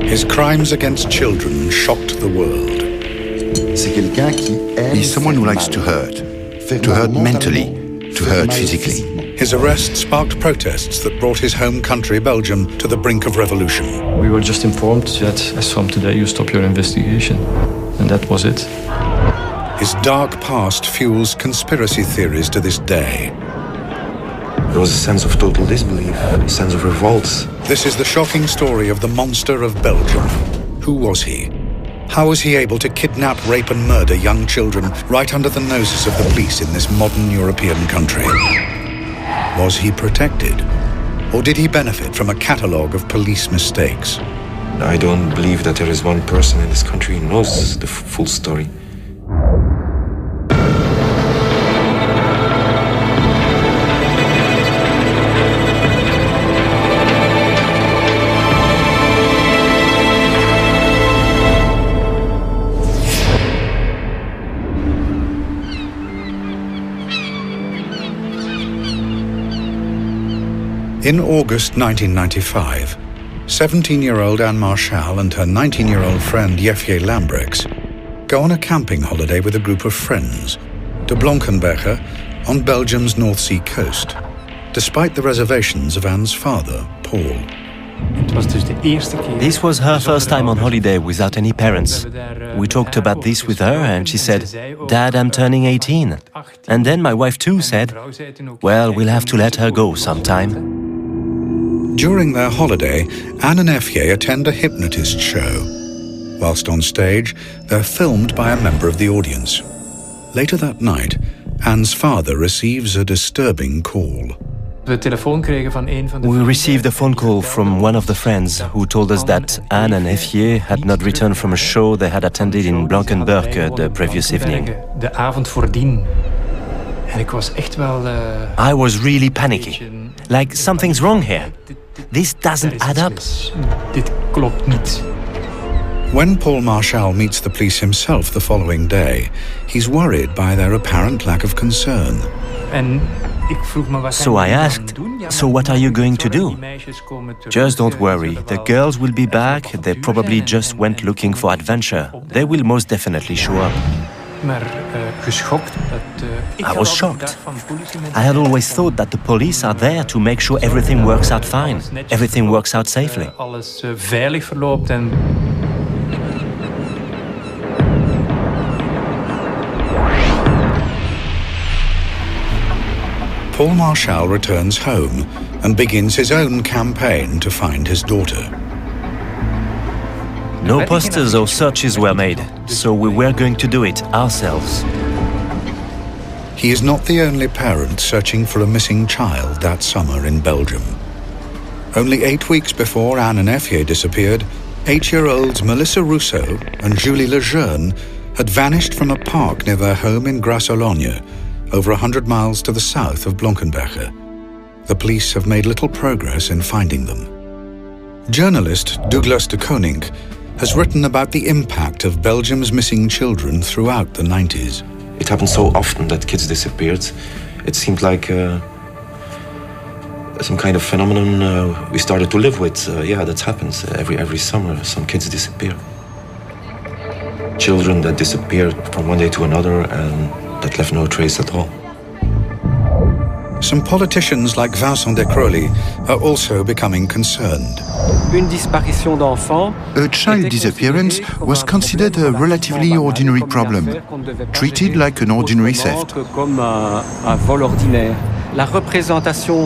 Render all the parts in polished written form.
His crimes against children shocked the world. He's someone who likes to hurt mentally, to hurt physically. His arrest sparked protests that brought his home country, Belgium, to the brink of revolution. We were just informed that as from today you stop your investigation. And that was it. His dark past fuels conspiracy theories to this day. There was a sense of total disbelief, a sense of revolt. This is the shocking story of the monster of Belgium. Who was he? How was he able to kidnap, rape and murder young children right under the noses of the police in this modern European country? Was he protected? Or did he benefit from a catalogue of police mistakes? I don't believe that there is one person in this country who knows the full story. In August 1995, 17-year-old Anne Marchal and her 19-year-old friend Jefje Lambrechts go on a camping holiday with a group of friends to Blankenberge on Belgium's North Sea coast, despite the reservations of Anne's father, Paul. This was her first time on holiday without any parents. We talked about this with her and she said, "Dad, I'm turning 18. And then my wife too said, "Well, we'll have to let her go sometime." During their holiday, Anne and Jefje attend a hypnotist show. Whilst on stage, they're filmed by a member of the audience. Later that night, Anne's father receives a disturbing call. We received a phone call from one of the friends who told us that Anne and Jefje had not returned from a show they had attended in Blankenberge the previous evening. I was really panicky. Like, something's wrong here. This doesn't add up. When Paul Marchal meets the police himself the following day, he's worried by their apparent lack of concern. So I asked, "So what are you going to do?" "Just don't worry, the girls will be back. They probably just went looking for adventure. They will most definitely show up." I was shocked. I had always thought that the police are there to make sure everything works out fine, everything works out safely. Paul Marchal returns home and begins his own campaign to find his daughter. No posters or searches were made, so we were going to do it ourselves. He is not the only parent searching for a missing child that summer in Belgium. Only 8 weeks before Anne and Jefje disappeared, 8-year-olds Melissa Rousseau and Julie Lejeune had vanished from a park near their home in Grasse-Ologne, over 100 miles to the south of Blankenberge. The police have made little progress in finding them. Journalist Douglas de Koning has written about the impact of Belgium's missing children throughout the 90s. It happened so often that kids disappeared. It seemed like some kind of phenomenon we started to live with. Yeah, that happens every summer. Some kids disappear. Children that disappeared from one day to another and that left no trace at all. Some politicians like Vincent de Crowley are also becoming concerned. A child disappearance was considered a relatively ordinary problem, treated like an ordinary theft.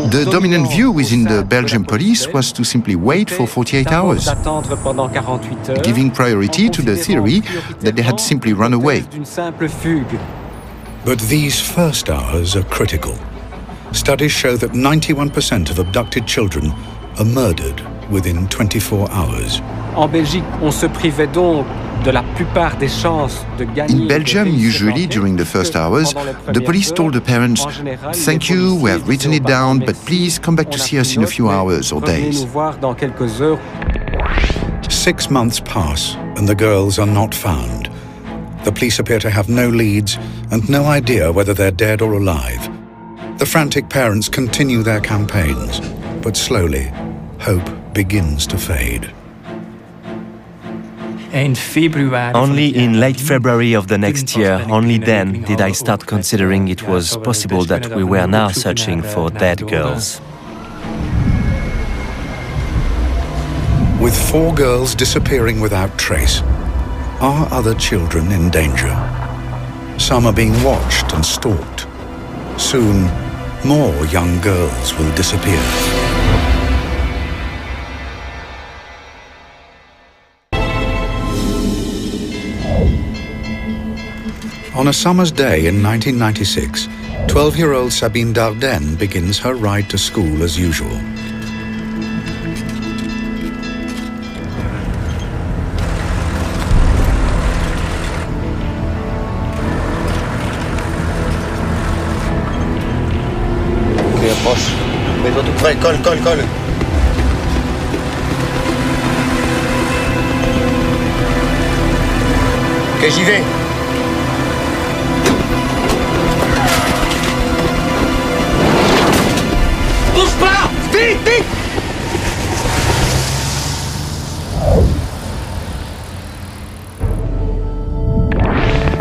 The dominant view within the Belgian police was to simply wait for 48 hours, giving priority to the theory that they had simply run away. But these first hours are critical. Studies show that 91% of abducted children are murdered within 24 hours. In Belgium, usually during the first hours, the police told the parents, "Thank you, we have written it down, but please come back to see us in a few hours or days." 6 months pass and the girls are not found. The police appear to have no leads and no idea whether they're dead or alive. The frantic parents continue their campaigns, but slowly, hope begins to fade. Only in late February of the next year, only then did I start considering it was possible that we were now searching for dead girls. With 4 girls disappearing without trace, are other children in danger? Some are being watched and stalked. Soon, more young girls will disappear. On a summer's day in 1996, 12-year-old Sabine Dardenne begins her ride to school as usual. Approche. Mets-toi tout près, colle. Ok, j'y vais. Bouge pas! Vite!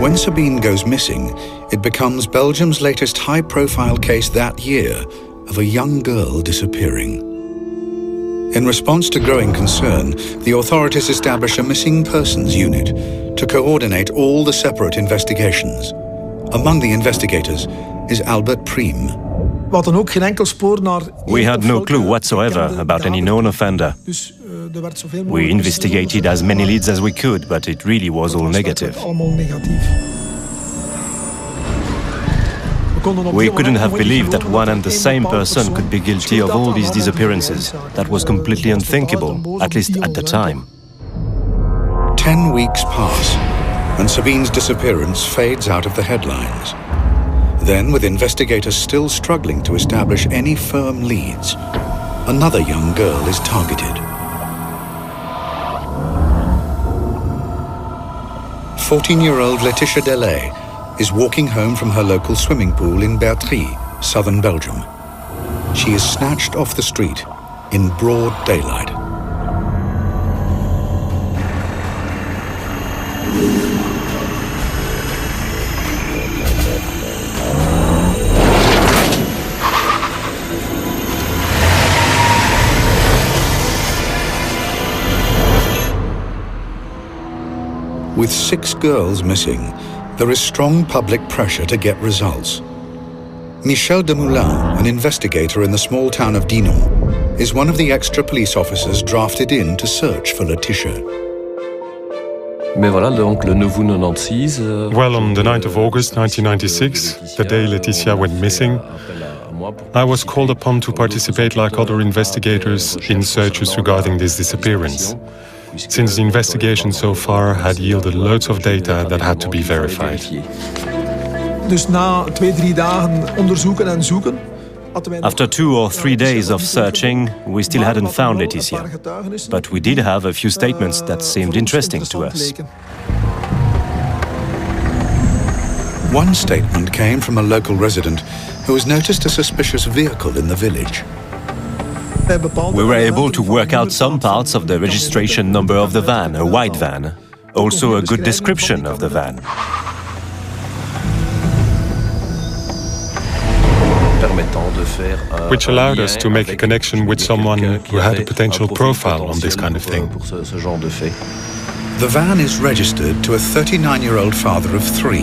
When Sabine goes missing, it becomes Belgium's latest high-profile case that year of a young girl disappearing. In response to growing concern, the authorities establish a missing persons unit to coordinate all the separate investigations. Among the investigators is Albert Priem. We had no clue whatsoever about any known offender. We investigated as many leads as we could, but it really was all negative. We couldn't have believed that one and the same person could be guilty of all these disappearances. That was completely unthinkable, at least at the time. 10 weeks pass, and Sabine's disappearance fades out of the headlines. Then, with investigators still struggling to establish any firm leads, another young girl is targeted. 14-year-old Laetitia Delay is walking home from her local swimming pool in Bertry, southern Belgium. She is snatched off the street in broad daylight. With 6 girls missing, there is strong public pressure to get results. Michel Demoulin, an investigator in the small town of Dinan, is one of the extra police officers drafted in to search for Laetitia. Well, on the 9th of August 1996, the day Laetitia went missing, I was called upon to participate like other investigators in searches regarding this disappearance, since the investigation so far had yielded loads of data that had to be verified. After 2 or 3 days of searching, we still hadn't found Laetitia, but we did have a few statements that seemed interesting to us. One statement came from a local resident who has noticed a suspicious vehicle in the village. We were able to work out some parts of the registration number of the van, a white van, also a good description of the van. Which allowed us to make a connection with someone who had a potential profile on this kind of thing. The van is registered to a 39-year-old father of 3,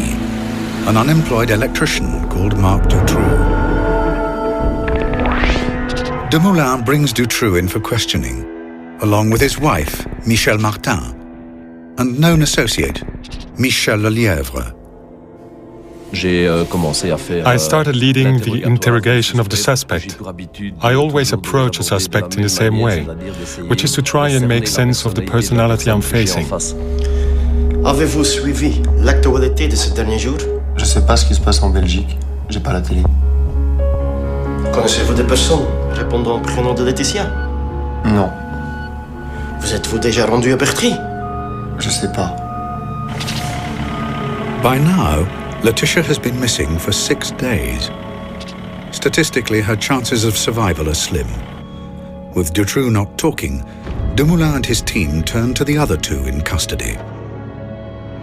an unemployed electrician called Marc Dutroux. Demoulin brings Dutroux in for questioning, along with his wife, Michel Martin, and known associate, Michel Lelièvre. I started leading the interrogation of the suspect. I always approach a suspect in the same way, which is to try and make sense of the personality I'm facing. Avez-vous suivi l'actualité de ces derniers jours? Je sais pas ce qui se passe en Belgique. J'ai pas la télé. Connaissez-vous des personnes répondant au prénom de Laetitia? Non. Vous êtes-vous déjà rendu à Bertry? Je sais pas. By now, Laetitia has been missing for 6 days. Statistically, her chances of survival are slim. With Dutroux not talking, Dumoulin and his team turn to the other two in custody.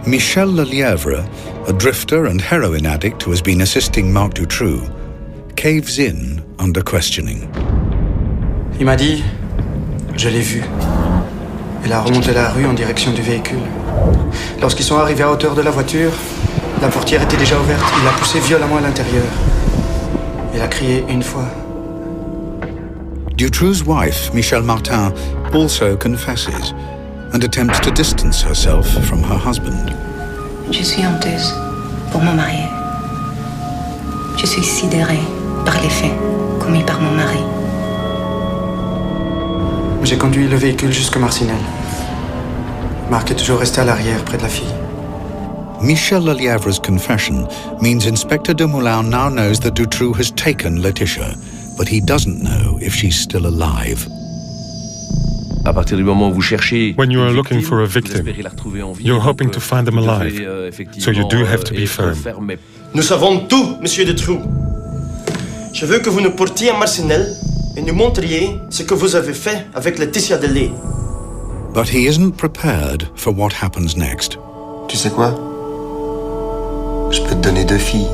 Michel Lelièvre, a drifter and heroin addict who has been assisting Marc Dutroux, caves in under questioning. Il m'a dit, je l'ai vu. Il a remonté la rue en direction du véhicule. Lorsqu'ils sont arrivés à hauteur de la voiture, la portière était déjà ouverte. Il a poussé violemment à l'intérieur. Il a crié une fois. Dutroux's wife, Michelle Martin, also confesses and attempts to distance herself from her husband. Je suis honteuse pour mon mari. Je suis sidérée par les faits commis par mon mari. J'ai conduit le véhicule jusqu'à Marcinelle. Marc est toujours resté à l'arrière, près de la fille. Michel Lelièvre's confession means Inspector Dumoulin now knows that Dutroux has taken Laetitia, but he doesn't know if she's still alive. When you are looking for a victim, you're hoping to find them alive, so you do have to be firm. Nous savons tout, Monsieur Dutroux. Je veux que vous nous portiez à Marcinelle et nous montriez ce que vous avez fait avec Laetitia Delay. But he isn't prepared for what happens next. Tu sais quoi? Je peux te donner 2 filles.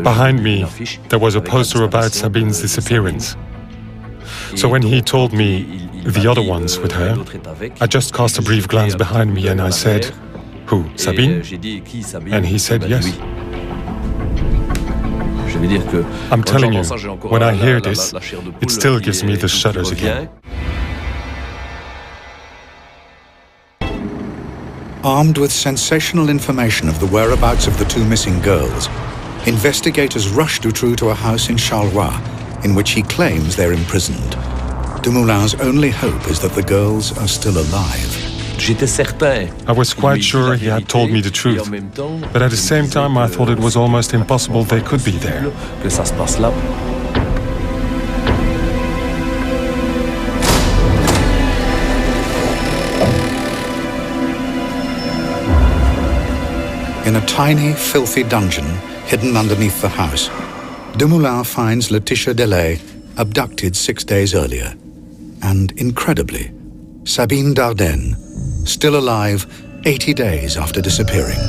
Behind me, there was a poster about Sabine's disappearance. So when he told me the other one's with her, I just cast a brief glance behind me and I said, "Who, Sabine?" And he said yes. I'm telling you, when I hear this, it still gives me the shudders again. Armed with sensational information of the whereabouts of the 2 missing girls, investigators rush Dutroux to a house in Charleroi, in which he claims they're imprisoned. Dumoulin's only hope is that the girls are still alive. I was quite sure he had told me the truth, but at the same time I thought it was almost impossible they could be there. In a tiny, filthy dungeon hidden underneath the house, Dumoulin finds Laetitia Delay abducted 6 days earlier. And incredibly, Sabine Dardenne, still alive 80 days after disappearing.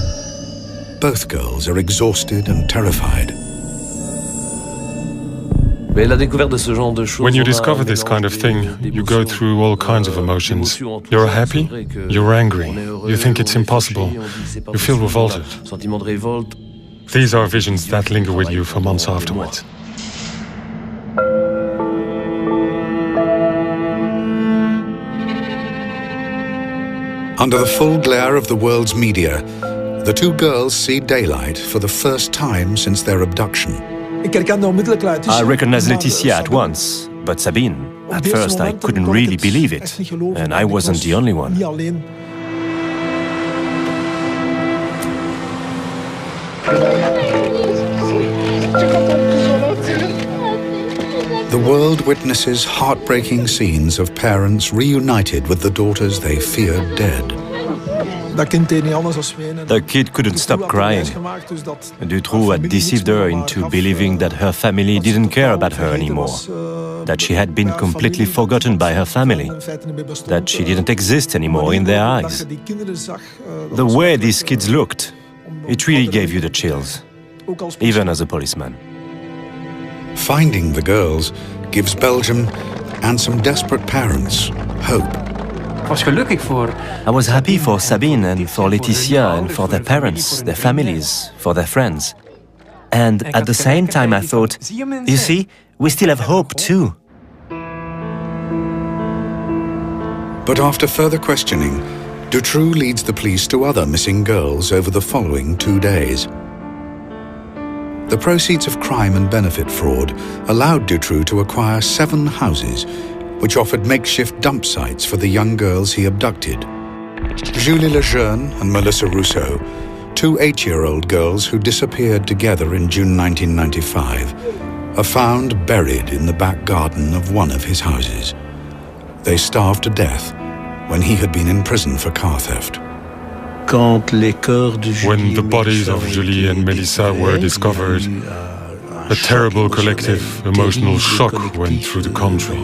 Both girls are exhausted and terrified. When you discover this kind of thing, you go through all kinds of emotions. You're happy, you're angry, you think it's impossible, you feel revolted. These are visions that linger with you for months afterwards. Under the full glare of the world's media, the 2 girls see daylight for the first time since their abduction. I recognized Laetitia at once, but Sabine, at first I couldn't really believe it, and I wasn't the only one. The world witnesses heartbreaking scenes of parents reunited with the daughters they feared dead. The kid couldn't stop crying. Dutroux had deceived her into believing that her family didn't care about her anymore, that she had been completely forgotten by her family, that she didn't exist anymore in their eyes. The way these kids looked, it really gave you the chills, even as a policeman. Finding the girls gives Belgium and some desperate parents hope. I was happy for Sabine and for Laetitia and for their parents, their families, for their friends. And at the same time I thought, you see, we still have hope too. But after further questioning, Dutroux leads the police to other missing girls over the following 2 days. The proceeds of crime and benefit fraud allowed Dutroux to acquire 7 houses, which offered makeshift dump sites for the young girls he abducted. Julie Lejeune and Melissa Rousseau, 2 8-year-old girls who disappeared together in June 1995, are found buried in the back garden of one of his houses. They starved to death when he had been in prison for car theft. When the bodies of Julie and Melissa were discovered, a terrible collective emotional shock went through the country.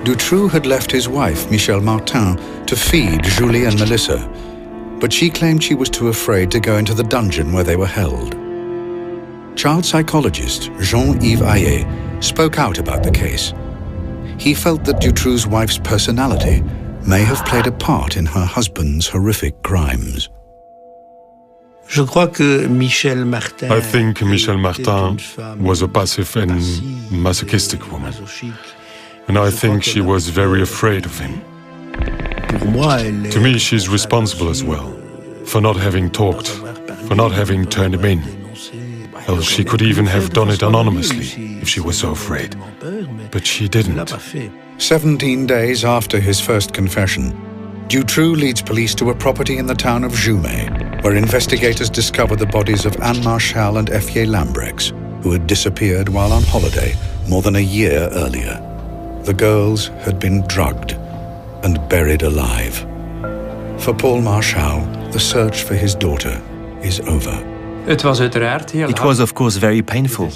Dutroux had left his wife, Michel Martin, to feed Julie and Melissa, but she claimed she was too afraid to go into the dungeon where they were held. Child psychologist Jean-Yves Ayer spoke out about the case. He felt that Dutroux's wife's personality may have played a part in her husband's horrific crimes. I think Michel Martin was a passive and masochistic woman, and I think she was very afraid of him. To me, she's responsible as well, for not having talked, for not having turned him in. Well, she could even have done it anonymously if she was so afraid, but she didn't. 17 days after his first confession, Dutroux leads police to a property in the town of Jumet, where investigators discover the bodies of Anne Marchal and Effier Lambrex, who had disappeared while on holiday more than a year earlier. The girls had been drugged and buried alive. For Paul Marchal, the search for his daughter is over. It was, of course, very painful.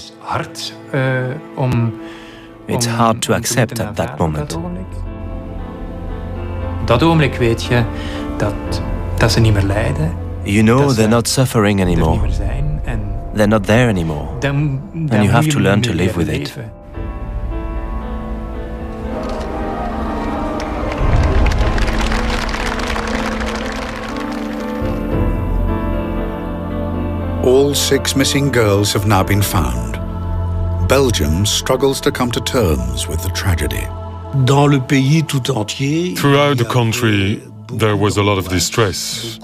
It's hard to accept at that moment. You know they're not suffering anymore. They're not there anymore. And you have to learn to live with it. All 6 missing girls have now been found. Belgium struggles to come to terms with the tragedy. Throughout the country, there was a lot of distress,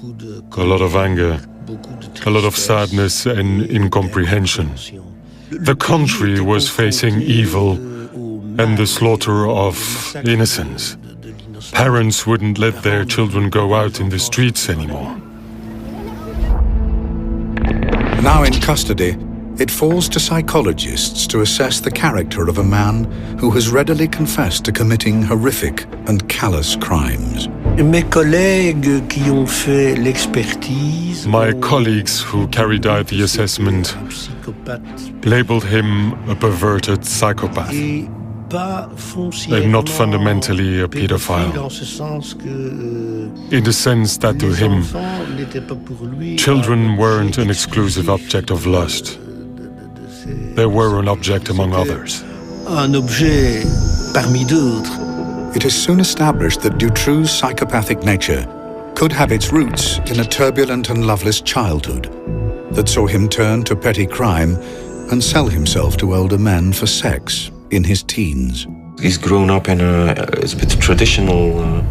a lot of anger, a lot of sadness and incomprehension. The country was facing evil and the slaughter of innocents. Parents wouldn't let their children go out in the streets anymore. Now in custody, it falls to psychologists to assess the character of a man who has readily confessed to committing horrific and callous crimes. My colleagues who carried out the assessment labeled him a perverted psychopath, and not fundamentally a pedophile, in the sense that to him, children weren't an exclusive object of lust. They were an object among others. It is soon established that Dutroux's psychopathic nature could have its roots in a turbulent and loveless childhood that saw him turn to petty crime and sell himself to older men for sex in his teens. He's grown up in a bit traditional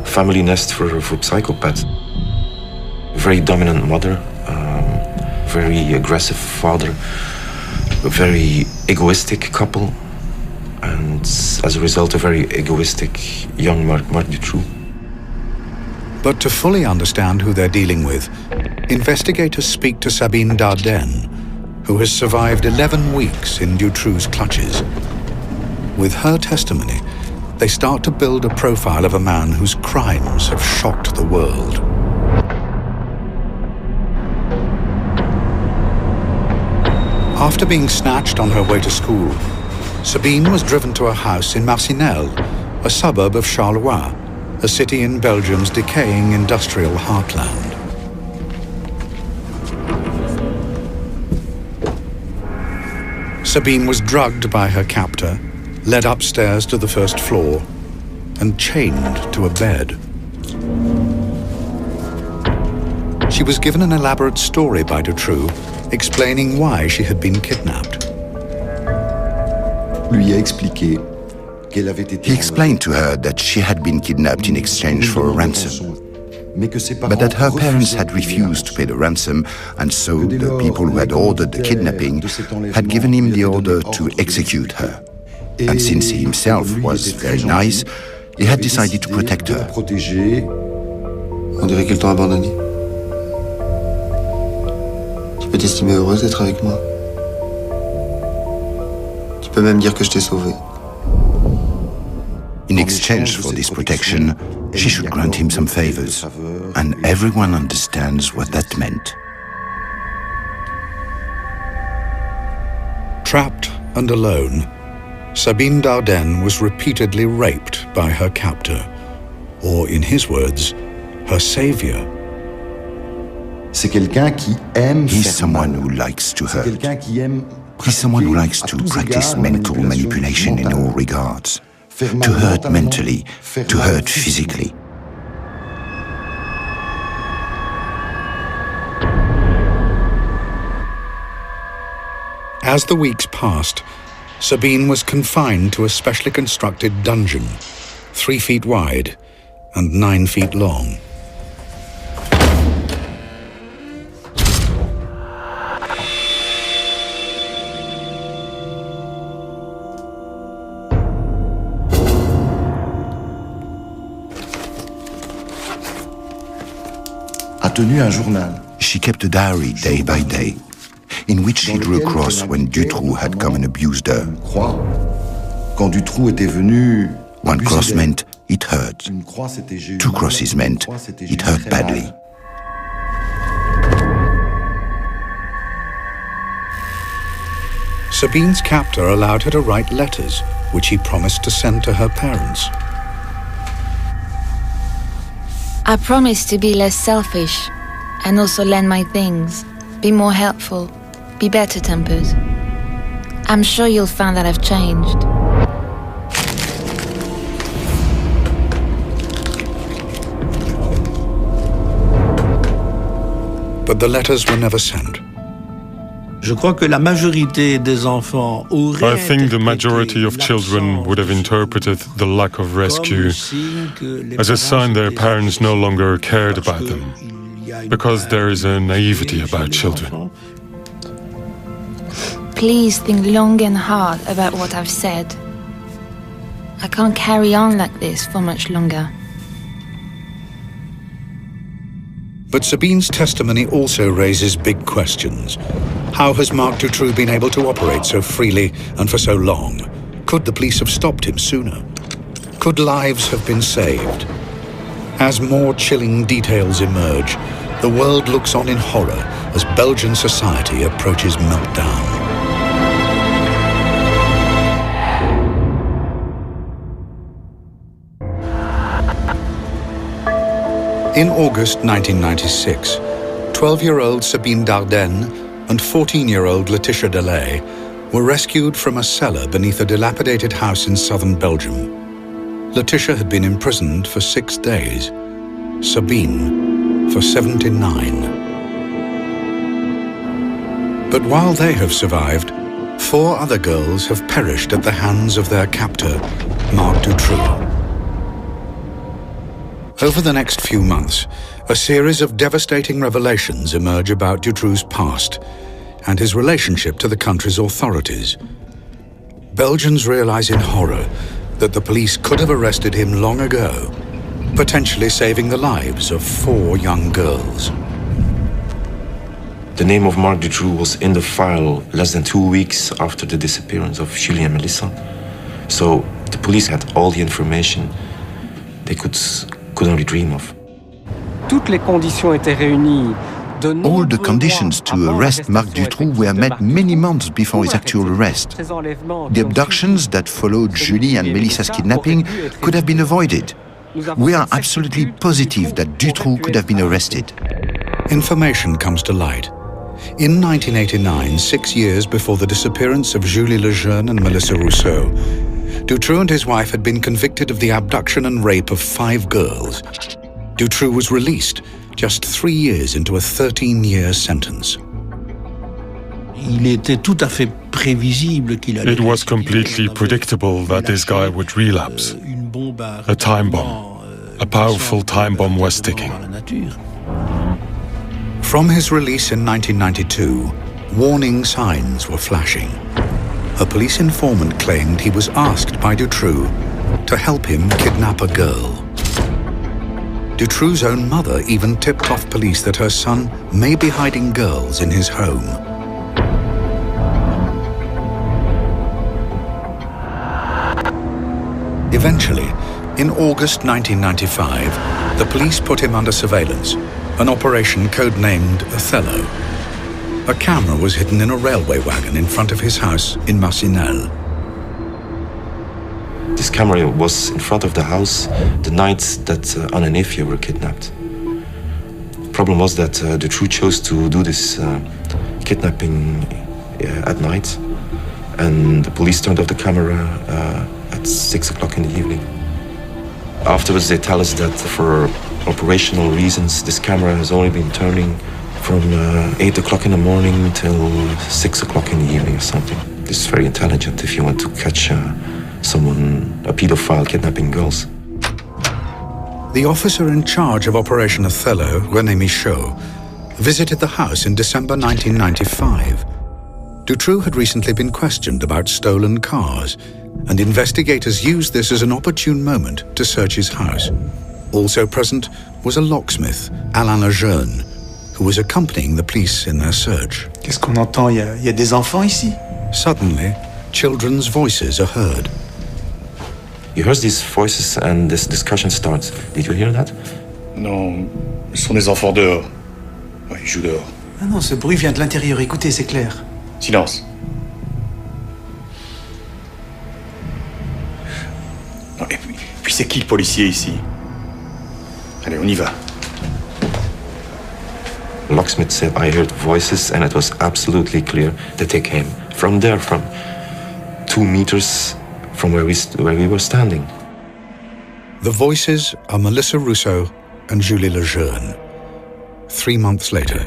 family nest for psychopaths. Very dominant mother, very aggressive father, a very egoistic couple, and as a result, a very egoistic young Marc Dutroux. But to fully understand who they're dealing with, investigators speak to Sabine Dardenne, who has survived 11 weeks in Dutroux's clutches. With her testimony, they start to build a profile of a man whose crimes have shocked the world. After being snatched on her way to school, Sabine was driven to a house in Marcinelle, a suburb of Charleroi, a city in Belgium's decaying industrial heartland. Sabine was drugged by her captor, led upstairs to the first floor, and chained to a bed. She was given an elaborate story by Dutroux, explaining why she had been kidnapped. He explained to her that she had been kidnapped in exchange for a ransom, but that her parents had refused to pay the ransom, and so the people who had ordered the kidnapping had given him the order to execute her. And since he himself was very nice, he had decided to protect her. On dirait qu'ils t'ont abandonné. Tu peux t'estimer heureuse d'être avec moi. Tu peux même dire que je t'ai sauvée. In exchange for this protection, She should grant him some favors, and everyone understands what that meant. Trapped and alone, Sabine Dardenne was repeatedly raped by her captor, or in his words, her savior. He's someone who likes to hurt. He's someone who likes to practice mental manipulation in all regards. To hurt mentally, to hurt physically. As the weeks passed, Sabine was confined to a specially constructed dungeon, 3 feet wide and 9 feet long. She kept a diary day by day, in which she drew a cross when Dutroux had come and abused her. One cross meant it hurt. 2 crosses meant it hurt badly. Sabine's captor allowed her to write letters, which he promised to send to her parents. I promise to be less selfish and also lend my things, be more helpful, be better-tempered. I'm sure you'll find that I've changed. But the letters were never sent. I think the majority of children would have interpreted the lack of rescue as a sign their parents no longer cared about them, because there is a naivety about children. Please think long and hard about what I've said. I can't carry on like this for much longer. But Sabine's testimony also raises big questions. How has Marc Dutroux been able to operate so freely and for so long? Could the police have stopped him sooner? Could lives have been saved? As more chilling details emerge, the world looks on in horror as Belgian society approaches meltdown. In August 1996, 12-year-old Sabine Dardenne and 14-year-old Laetitia Delay were rescued from a cellar beneath a dilapidated house in southern Belgium. Laetitia had been imprisoned for 6 days, Sabine for 79. But while they have survived, 4 other girls have perished at the hands of their captor, Marc Dutroux. Over the next few months, a series of devastating revelations emerge about Dutroux's past and his relationship to the country's authorities. Belgians realize in horror that the police could have arrested him long ago, potentially saving the lives of 4 young girls. The name of Marc Dutroux was in the file less than 2 weeks after the disappearance of Julie and Melissa. So the police had all the information they could only dream of. All the conditions to arrest Marc Dutroux were met many months before his actual arrest. The abductions that followed Julie and Melissa's kidnapping could have been avoided. We are absolutely positive that Dutroux could have been arrested. Information comes to light. In 1989, 6 years before the disappearance of Julie Lejeune and Melissa Rousseau, Dutroux and his wife had been convicted of the abduction and rape of 5 girls. Dutroux was released just 3 years into a 13-year sentence. It was completely predictable that this guy would relapse. A time bomb, a powerful time bomb was ticking. From his release in 1992, warning signs were flashing. A police informant claimed he was asked by Dutroux to help him kidnap a girl. Dutroux's own mother even tipped off police that her son may be hiding girls in his home. Eventually, In August 1995, the police put him under surveillance, an operation codenamed Othello. A camera was hidden in a railway wagon in front of his house in Marcinelle. This camera was in front of the house the night that Anne and Efje were kidnapped. The problem was that Dutroux chose to do this kidnapping at night, and the police turned off the camera at 6 o'clock in the evening. Afterwards, they tell us that for operational reasons, this camera has only been turning from 8 o'clock in the morning till 6 o'clock in the evening or something. This is very intelligent if you want to catch someone, a pedophile, kidnapping girls. The officer in charge of Operation Othello, René Michaud, visited the house in December 1995. Dutroux had recently been questioned about stolen cars, and investigators used this as an opportune moment to search his house. Also present was a locksmith, Alain Lejeune, who was accompanying the police in their search. Qu'est-ce qu'on entend? Il y a des enfants ici? Suddenly, children's voices are heard. You heard these voices and this discussion starts. Did you hear that? Non, ce sont des enfants dehors. Ouais, ils jouent dehors. Ah non, ce bruit vient de l'intérieur. Écoutez, c'est clair. Silence. Non, et puis c'est qui le policier ici? Allez, on y va. The locksmith said, I heard voices and it was absolutely clear that they came from there, from 2 meters from where we were standing. The voices are Melissa Rousseau and Julie Lejeune. 3 months later,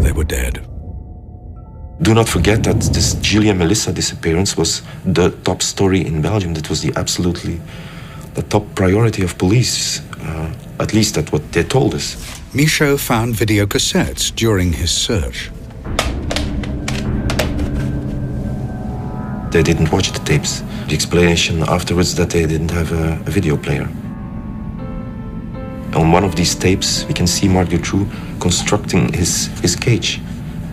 they were dead. Do not forget that this Julie and Melissa disappearance was the top story in Belgium. That was the top priority of police. At least that's what they told us. Michaud found videocassettes during his search. They didn't watch the tapes. The explanation afterwards that they didn't have a video player. On one of these tapes, we can see Marc Dutroux constructing his cage.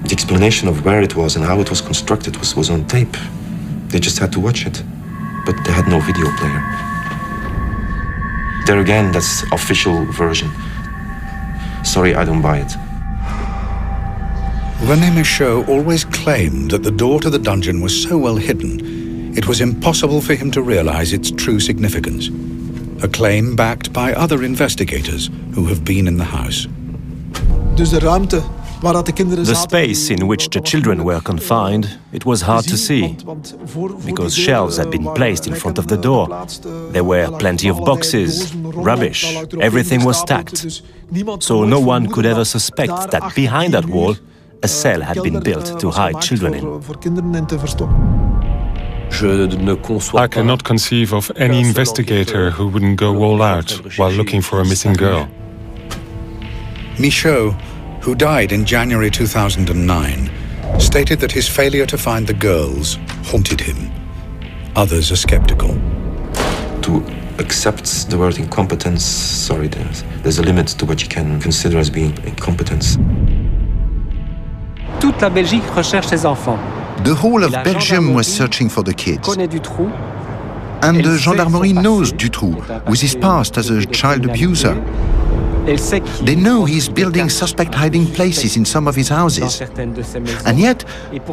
The explanation of where it was and how it was constructed was on tape. They just had to watch it, but they had no video player. There again, that's official version. Sorry, I don't buy it. René Michaud always claimed that the door to the dungeon was so well hidden, it was impossible for him to realize its true significance. A claim backed by other investigators who have been in the house. The space in which the children were confined, it was hard to see, because shelves had been placed in front of the door. There were plenty of boxes, rubbish, everything was stacked. So no one could ever suspect that behind that wall, a cell had been built to hide children in. I cannot conceive of any investigator who wouldn't go all out while looking for a missing girl. Michaud, who died in January 2009, stated that his failure to find the girls haunted him. Others are skeptical. To accept the word incompetence, sorry, there's a limit to what you can consider as being incompetence. Toute la Belgique recherche ses enfants. The whole of Belgium was searching for the kids. And the gendarmerie knows Dutroux, with his past as a child abuser. They know he's building suspect hiding places in some of his houses. And yet,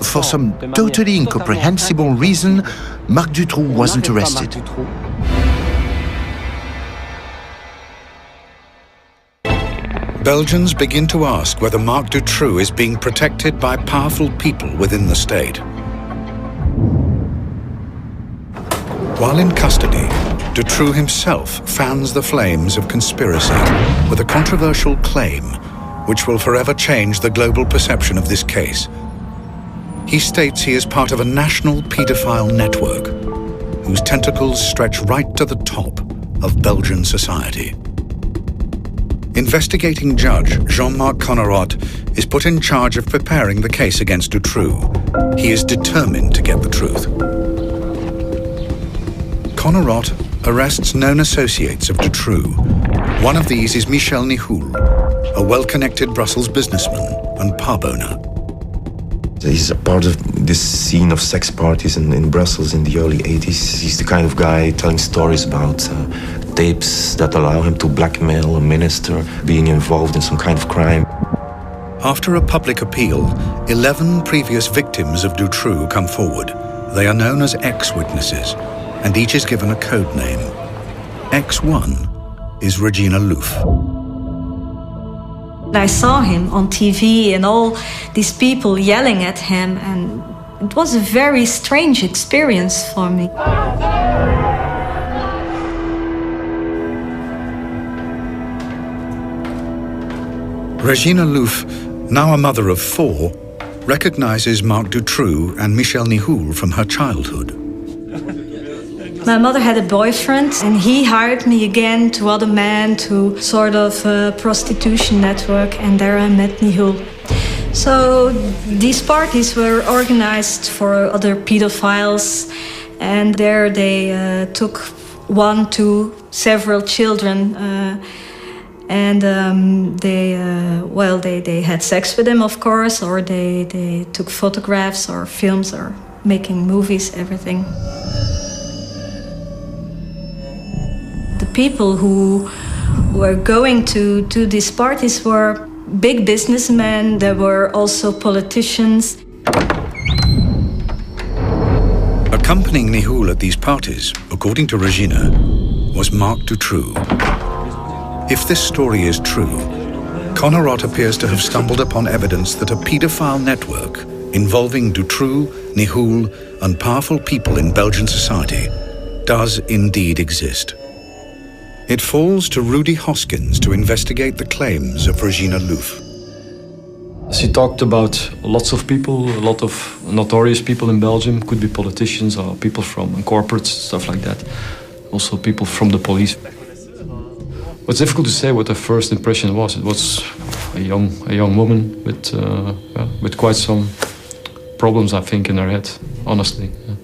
for some totally incomprehensible reason, Marc Dutroux wasn't arrested. Belgians begin to ask whether Marc Dutroux is being protected by powerful people within the state. While in custody, Dutroux himself fans the flames of conspiracy with a controversial claim which will forever change the global perception of this case. He states he is part of a national paedophile network whose tentacles stretch right to the top of Belgian society. Investigating judge Jean-Marc Connerot is put in charge of preparing the case against Dutroux. He is determined to get the truth. Connerot arrests known associates of Dutroux. One of these is Michel Nihoul, a well-connected Brussels businessman and pub owner. He's a part of this scene of sex parties in Brussels in the early 80s. He's the kind of guy telling stories about tapes that allow him to blackmail a minister, being involved in some kind of crime. After a public appeal, 11 previous victims of Dutroux come forward. They are known as X-witnesses, and each is given a code name. X1 is Regina Louf. I saw him on TV and all these people yelling at him, and it was a very strange experience for me. Regina Louf, now a mother of 4, recognizes Marc Dutroux and Michel Nihoul from her childhood. My mother had a boyfriend, and he hired me again to other men to sort of a prostitution network, and there I met Nihoul. So these parties were organized for other pedophiles, and there they took 1 to several children, and they had sex with them, of course, or they took photographs or films or making movies, everything. The people who were going to these parties were big businessmen. There were also politicians. Accompanying Nihoul at these parties, according to Regina, was Marc Dutroux. If this story is true, Connerot appears to have stumbled upon evidence that a paedophile network involving Dutroux, Nihoul, and powerful people in Belgian society does indeed exist. It falls to Rudy Hoskins to investigate the claims of Regina Louf. She talked about lots of people, a lot of notorious people in Belgium, could be politicians or people from corporates, stuff like that. Also people from the police. It's difficult to say what her first impression was. It was a young woman with quite some problems, I think, in her head, honestly. Yeah.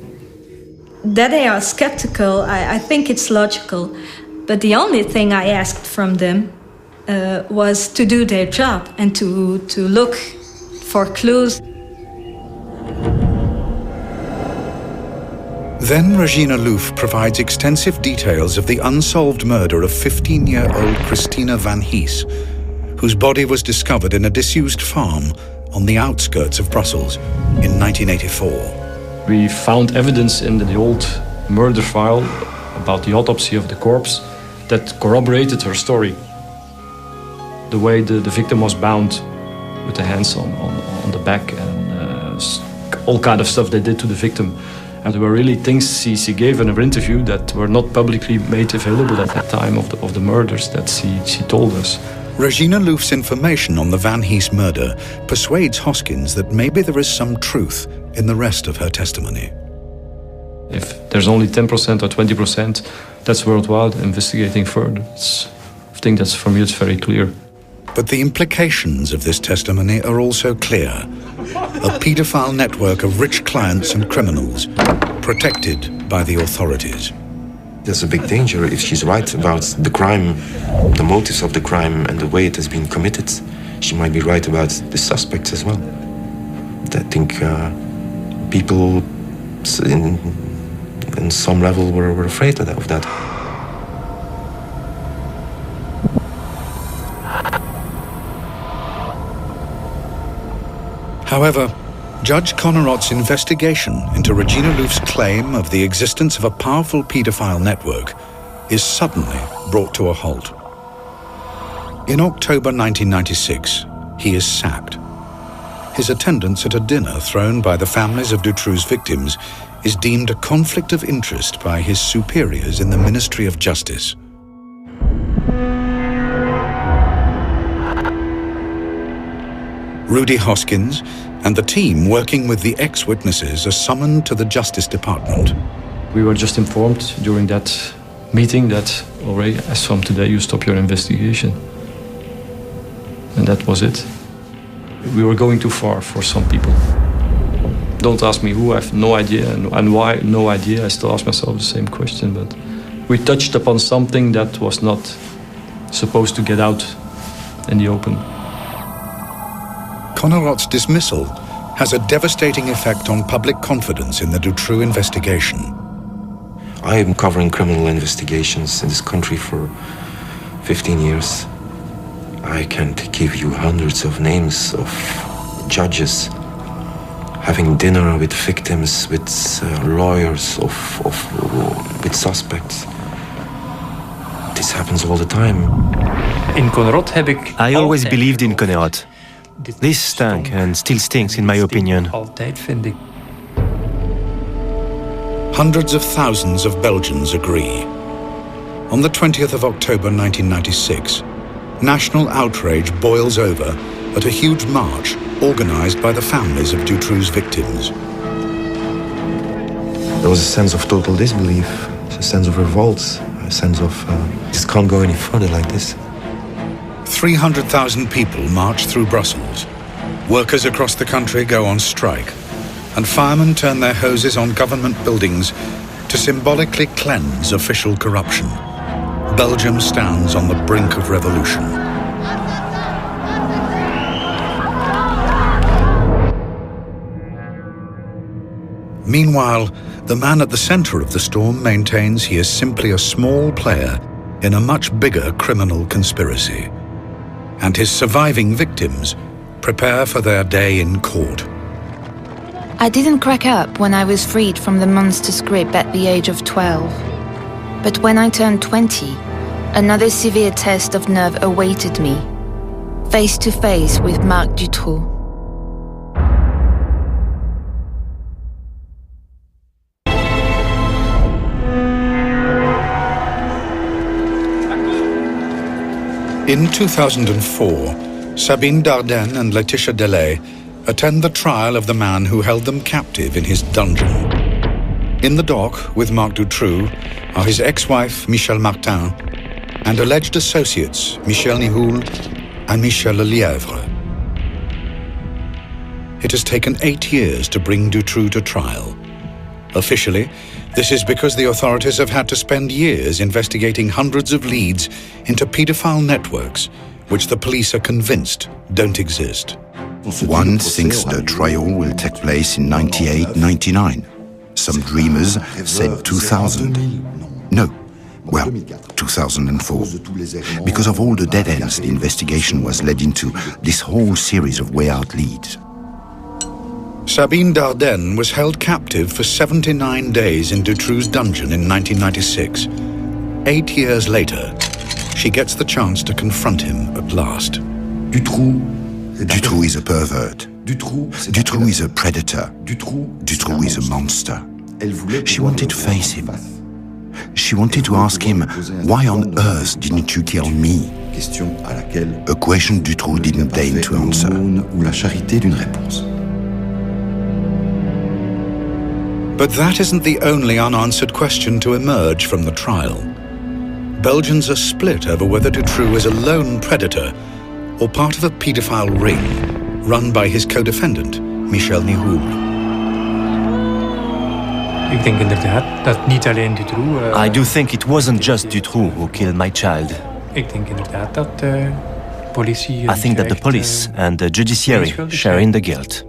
That they are skeptical, I think it's logical. But the only thing I asked from them was to do their job and to look for clues. Then Regina Louf provides extensive details of the unsolved murder of 15-year-old Christina Van Hees, whose body was discovered in a disused farm on the outskirts of Brussels in 1984. We found evidence in the old murder file about the autopsy of the corpse that corroborated her story. The way the victim was bound with the hands on the back and all kind of stuff they did to the victim. And there were really things she gave in her interview that were not publicly made available at that time of the murders that she told us. Regina Louf's information on the Van Hees murder persuades Hoskins that maybe there is some truth in the rest of her testimony. If there's only 10% or 20%, that's worthwhile investigating further. I think that's, for me, it's very clear. But the implications of this testimony are also clear. A paedophile network of rich clients and criminals, protected by the authorities. There's a big danger if she's right about the crime, the motives of the crime and the way it has been committed. She might be right about the suspects as well. I think people in some level were afraid of that. However, Judge Connerot's investigation into Regina Louf's claim of the existence of a powerful paedophile network is suddenly brought to a halt. In October 1996, he is sacked. His attendance at a dinner thrown by the families of Dutroux's victims is deemed a conflict of interest by his superiors in the Ministry of Justice. Rudy Hoskins and the team working with the ex-witnesses are summoned to the Justice Department. We were just informed during that meeting that already, as from today, you stop your investigation. And that was it. We were going too far for some people. Don't ask me who, I have no idea, and why, no idea. I still ask myself the same question, but we touched upon something that was not supposed to get out in the open. Connerot's dismissal has a devastating effect on public confidence in the Dutroux investigation. I am covering criminal investigations in this country for 15 years. I can't give you hundreds of names of judges having dinner with victims, with lawyers, with suspects. This happens all the time. I always believed in Connerot. This stank and still stinks, in my opinion. Hundreds of thousands of Belgians agree. On the 20th of October 1996, national outrage boils over at a huge march organized by the families of Dutroux's victims. There was a sense of total disbelief, a sense of revolt, a sense of this can't go any further like this. 300,000 people march through Brussels. Workers across the country go on strike, and firemen turn their hoses on government buildings to symbolically cleanse official corruption. Belgium stands on the brink of revolution. Meanwhile, the man at the center of the storm maintains he is simply a small player in a much bigger criminal conspiracy. And his surviving victims prepare for their day in court. I didn't crack up when I was freed from the monster's grip at the age of 12. But when I turned 20, another severe test of nerve awaited me, face to face with Marc Dutroux. In 2004, Sabine Dardenne and Laetitia Delay attend the trial of the man who held them captive in his dungeon. In the dock with Marc Dutroux are his ex-wife Michel Martin and alleged associates Michel Nihoul and Michel Lelièvre. It has taken 8 years to bring Dutroux to trial. Officially, this is because the authorities have had to spend years investigating hundreds of leads into paedophile networks, which the police are convinced don't exist. One thinks the trial will take place in 98-99. Some dreamers said 2000. No, well, 2004. Because of all the dead ends the investigation was led into, this whole series of way-out leads. Sabine Dardenne was held captive for 79 days in Dutroux's dungeon in 1996. 8 years later, she gets the chance to confront him at last. Dutroux is a pervert. Dutroux is a predator. Dutroux is a monster. She wanted to face him. She wanted to ask him, why on earth didn't you kill me? A question Dutroux didn't deign to answer. But that isn't the only unanswered question to emerge from the trial. Belgians are split over whether Dutroux is a lone predator or part of a paedophile ring run by his co-defendant, Michel Nihoul. I do think it wasn't just Dutroux who killed my child. I think that the police and the judiciary share in the guilt.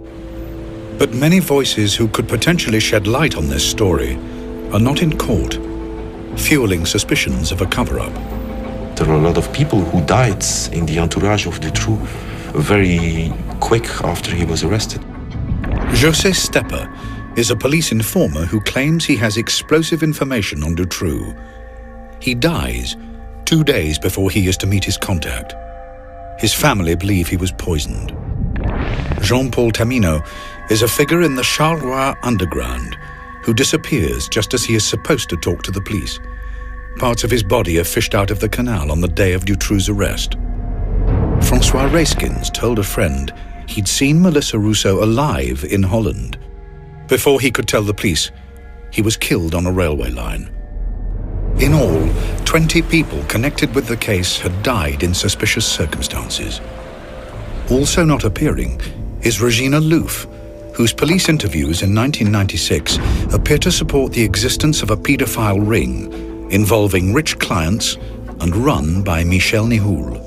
But many voices who could potentially shed light on this story are not in court, fueling suspicions of a cover-up. There are a lot of people who died in the entourage of Dutroux very quick after he was arrested. José Stepper is a police informer who claims he has explosive information on Dutroux. He dies 2 days before he is to meet his contact. His family believe he was poisoned. Jean-Paul Tamino is a figure in the Charleroi underground who disappears just as he is supposed to talk to the police. Parts of his body are fished out of the canal on the day of Dutroux's arrest. Francois Rayskins told a friend he'd seen Melissa Rousseau alive in Holland. Before he could tell the police, he was killed on a railway line. In all, 20 people connected with the case had died in suspicious circumstances. Also not appearing is Regina Louf, whose police interviews in 1996 appear to support the existence of a paedophile ring involving rich clients and run by Michel Nihoul.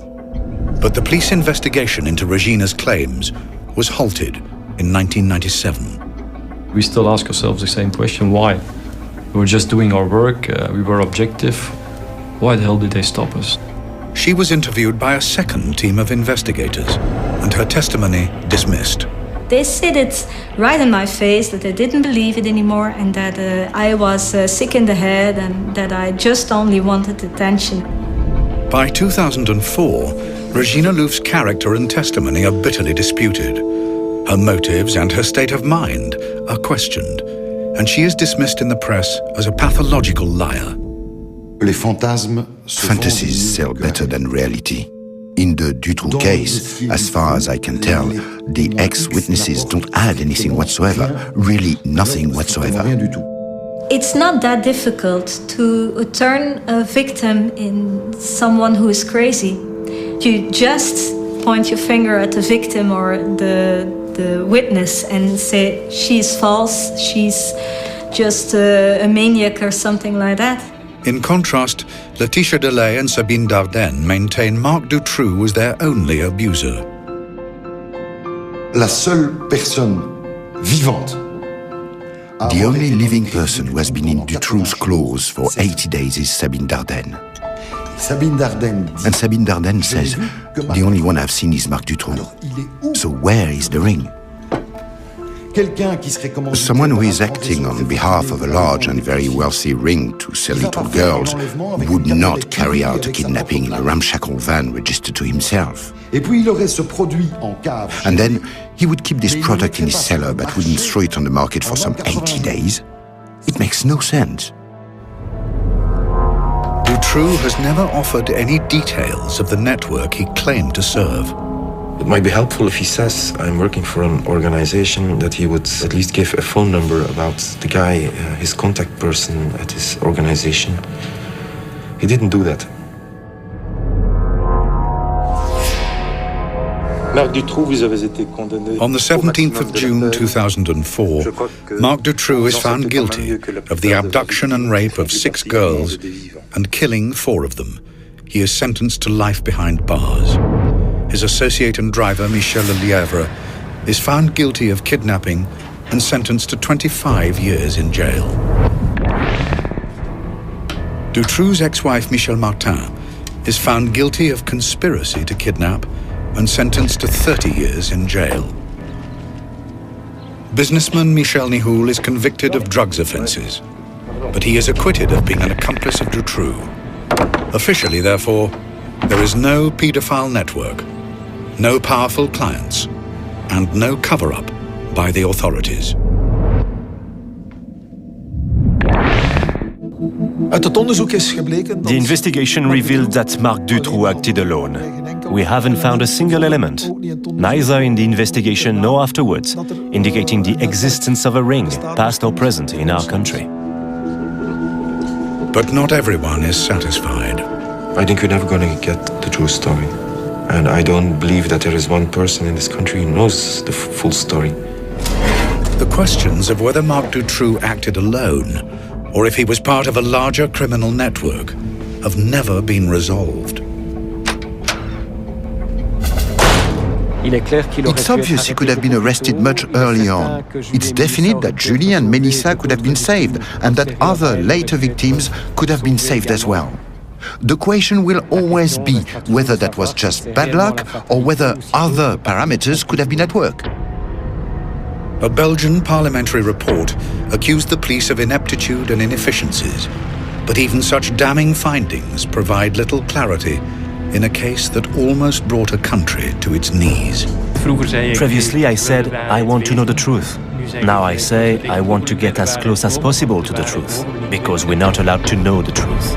But the police investigation into Regina's claims was halted in 1997. We still ask ourselves the same question, why? We were just doing our work, we were objective. Why the hell did they stop us? She was interviewed by a second team of investigators, and her testimony dismissed. They said it right in my face that they didn't believe it anymore and that I was sick in the head and that I just only wanted attention. By 2004, Regina Louf's character and testimony are bitterly disputed. Her motives and her state of mind are questioned, and she is dismissed in the press as a pathological liar. Fantasies sell better than reality. In the Dutroux case, as far as I can tell, the ex-witnesses don't add anything whatsoever, really nothing whatsoever. It's not that difficult to turn a victim in someone who is crazy. You just point your finger at the victim or the witness and say, she's false, she's just a maniac or something like that. In contrast, Laetitia Delay and Sabine Dardenne maintain Marc Dutroux was their only abuser. La seule personne vivante. The only living person who has been in Dutroux's claws for 80 days is Sabine Dardenne. And Sabine Dardenne says, the only one I've seen is Marc Dutroux. So where is the ring? Someone who is acting on behalf of a large and very wealthy ring to sell little girls would not carry out a kidnapping in a ramshackle van registered to himself. And then he would keep this product in his cellar but wouldn't throw it on the market for some 80 days. It makes no sense. Dutroux has never offered any details of the network he claimed to serve. It might be helpful if he says, I'm working for an organization, that he would at least give a phone number about the guy, his contact person at his organization. He didn't do that. On the 17th of June 2004, Marc Dutroux is found guilty of the abduction and rape of 6 girls and killing 4 of them. He is sentenced to life behind bars. His associate and driver, Michel Lelièvre, is found guilty of kidnapping and sentenced to 25 years in jail. Dutroux's ex-wife, Michel Martin, is found guilty of conspiracy to kidnap and sentenced to 30 years in jail. Businessman Michel Nihoul is convicted of drugs offences, but he is acquitted of being an accomplice of Dutroux. Officially, therefore, there is no paedophile network, no powerful clients, and no cover-up by the authorities. The investigation revealed that Marc Dutroux acted alone. We haven't found a single element, neither in the investigation nor afterwards, indicating the existence of a ring, past or present, in our country. But not everyone is satisfied. I think we're never going to get the true story. And I don't believe that there is one person in this country who knows the full story. The questions of whether Marc Dutroux acted alone or if he was part of a larger criminal network have never been resolved. It's obvious he could have been arrested much earlier on. It's definite that Julie and Melissa could have been saved and that other later victims could have been saved as well. The question will always be whether that was just bad luck or whether other parameters could have been at work. A Belgian parliamentary report accused the police of ineptitude and inefficiencies, but even such damning findings provide little clarity in a case that almost brought a country to its knees. Previously I said, I want to know the truth. Now I say, I want to get as close as possible to the truth, because we're not allowed to know the truth.